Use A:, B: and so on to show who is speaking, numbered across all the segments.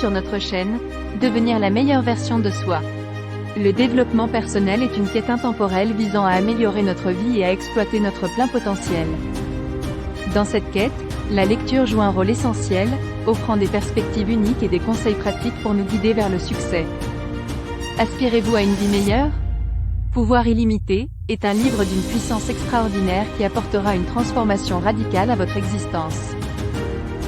A: sur notre chaîne, devenir la meilleure version de soi. Le développement personnel est une quête intemporelle visant à améliorer notre vie et à exploiter notre plein potentiel. Dans cette quête, la lecture joue un rôle essentiel, offrant des perspectives uniques et des conseils pratiques pour nous guider vers le succès. Aspirez-vous à une vie meilleure? Pouvoir illimité est un livre d'une puissance extraordinaire qui apportera une transformation radicale à votre existence.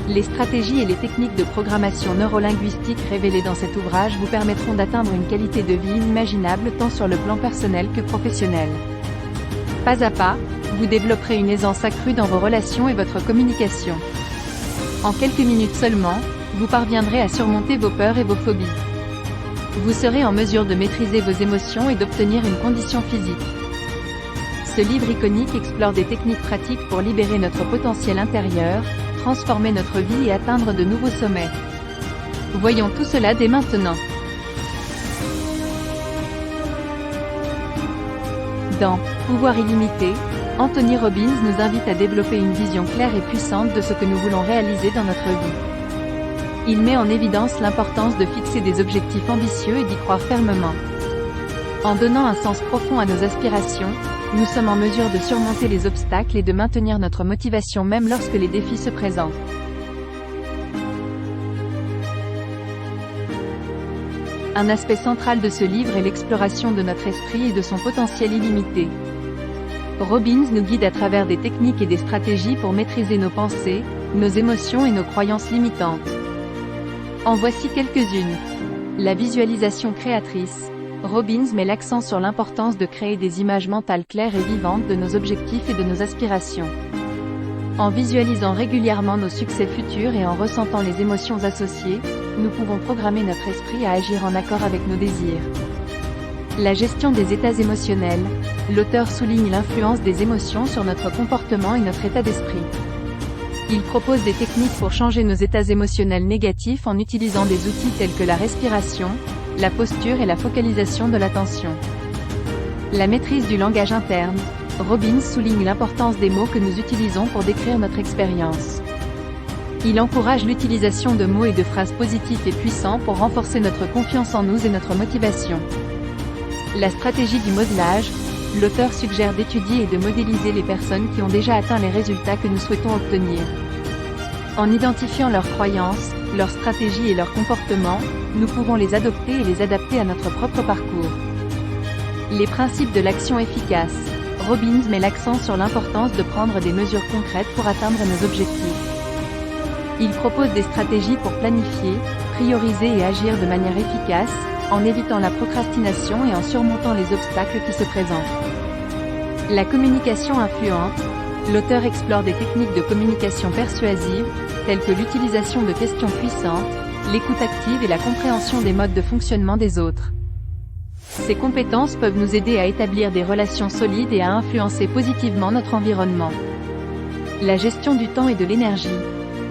A: Les stratégies et les techniques de programmation neurolinguistique révélées dans cet ouvrage vous permettront d'atteindre une qualité de vie inimaginable tant sur le plan personnel que professionnel. Pas à pas, vous développerez une aisance accrue dans vos relations et votre communication. En quelques minutes seulement, vous parviendrez à surmonter vos peurs et vos phobies. Vous serez en mesure de maîtriser vos émotions et d'obtenir une condition physique. Ce livre iconique explore des techniques pratiques pour libérer notre potentiel intérieur, transformer notre vie et atteindre de nouveaux sommets. Voyons tout cela dès maintenant. Dans Pouvoir illimité, Anthony Robbins nous invite à développer une vision claire et puissante de ce que nous voulons réaliser dans notre vie. Il met en évidence l'importance de fixer des objectifs ambitieux et d'y croire fermement. En donnant un sens profond à nos aspirations, nous sommes en mesure de surmonter les obstacles et de maintenir notre motivation même lorsque les défis se présentent. Un aspect central de ce livre est l'exploration de notre esprit et de son potentiel illimité. Robbins nous guide à travers des techniques et des stratégies pour maîtriser nos pensées, nos émotions et nos croyances limitantes. En voici quelques-unes. La visualisation créatrice. Robbins met l'accent sur l'importance de créer des images mentales claires et vivantes de nos objectifs et de nos aspirations. En visualisant régulièrement nos succès futurs et en ressentant les émotions associées, nous pouvons programmer notre esprit à agir en accord avec nos désirs. La gestion des états émotionnels. L'auteur souligne l'influence des émotions sur notre comportement et notre état d'esprit. Il propose des techniques pour changer nos états émotionnels négatifs en utilisant des outils tels que la respiration, la posture et la focalisation de l'attention. La maîtrise du langage interne. Robbins souligne l'importance des mots que nous utilisons pour décrire notre expérience. Il encourage l'utilisation de mots et de phrases positifs et puissants pour renforcer notre confiance en nous et notre motivation. La stratégie du modelage. L'auteur suggère d'étudier et de modéliser les personnes qui ont déjà atteint les résultats que nous souhaitons obtenir. En identifiant leurs croyances, leurs stratégies et leurs comportements, nous pouvons les adopter et les adapter à notre propre parcours. Les principes de l'action efficace. Robbins met l'accent sur l'importance de prendre des mesures concrètes pour atteindre nos objectifs. Il propose des stratégies pour planifier, prioriser et agir de manière efficace, en évitant la procrastination et en surmontant les obstacles qui se présentent. La communication influente. L'auteur explore des techniques de communication persuasive, telles que l'utilisation de questions puissantes, l'écoute active et la compréhension des modes de fonctionnement des autres. Ces compétences peuvent nous aider à établir des relations solides et à influencer positivement notre environnement. La gestion du temps et de l'énergie.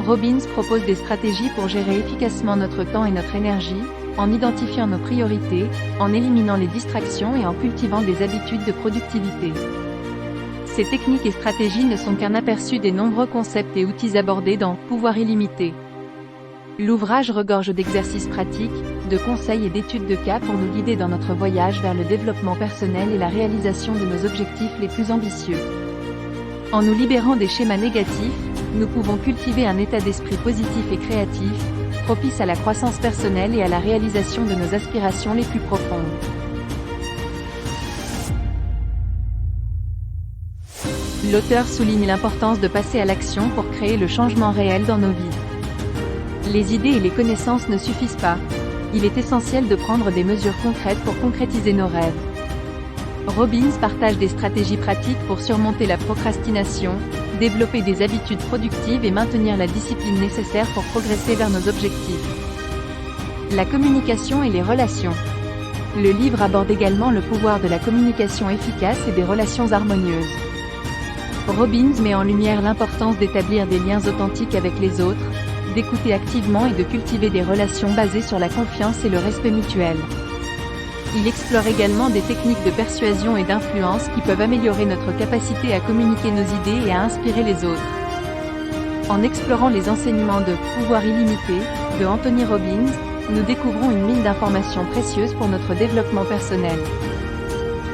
A: Robbins propose des stratégies pour gérer efficacement notre temps et notre énergie, en identifiant nos priorités, en éliminant les distractions et en cultivant des habitudes de productivité. Ces techniques et stratégies ne sont qu'un aperçu des nombreux concepts et outils abordés dans Pouvoir illimité. L'ouvrage regorge d'exercices pratiques, de conseils et d'études de cas pour nous guider dans notre voyage vers le développement personnel et la réalisation de nos objectifs les plus ambitieux. En nous libérant des schémas négatifs, nous pouvons cultiver un état d'esprit positif et créatif, propice à la croissance personnelle et à la réalisation de nos aspirations les plus profondes. L'auteur souligne l'importance de passer à l'action pour créer le changement réel dans nos vies. Les idées et les connaissances ne suffisent pas. Il est essentiel de prendre des mesures concrètes pour concrétiser nos rêves. Robbins partage des stratégies pratiques pour surmonter la procrastination, développer des habitudes productives et maintenir la discipline nécessaire pour progresser vers nos objectifs. La communication et les relations. Le livre aborde également le pouvoir de la communication efficace et des relations harmonieuses. Robbins met en lumière l'importance d'établir des liens authentiques avec les autres, d'écouter activement et de cultiver des relations basées sur la confiance et le respect mutuel. Il explore également des techniques de persuasion et d'influence qui peuvent améliorer notre capacité à communiquer nos idées et à inspirer les autres. En explorant les enseignements de Pouvoir illimité, de Anthony Robbins, nous découvrons une mine d'informations précieuses pour notre développement personnel.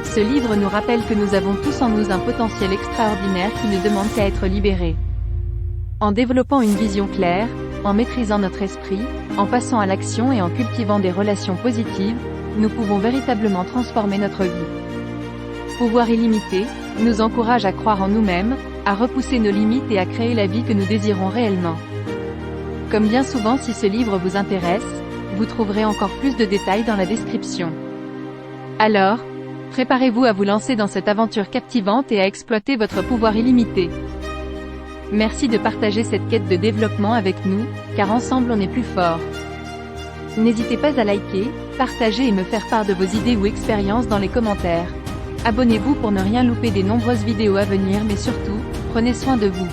A: Ce livre nous rappelle que nous avons tous en nous un potentiel extraordinaire qui ne demande qu'à être libéré. En développant une vision claire, en maîtrisant notre esprit, en passant à l'action et en cultivant des relations positives, nous pouvons véritablement transformer notre vie. Pouvoir illimité nous encourage à croire en nous-mêmes, à repousser nos limites et à créer la vie que nous désirons réellement. Comme bien souvent, si ce livre vous intéresse, vous trouverez encore plus de détails dans la description. Alors, préparez-vous à vous lancer dans cette aventure captivante et à exploiter votre pouvoir illimité. Merci de partager cette quête de développement avec nous, car ensemble on est plus fort. N'hésitez pas à liker, partager et me faire part de vos idées ou expériences dans les commentaires. Abonnez-vous pour ne rien louper des nombreuses vidéos à venir, mais surtout, prenez soin de vous.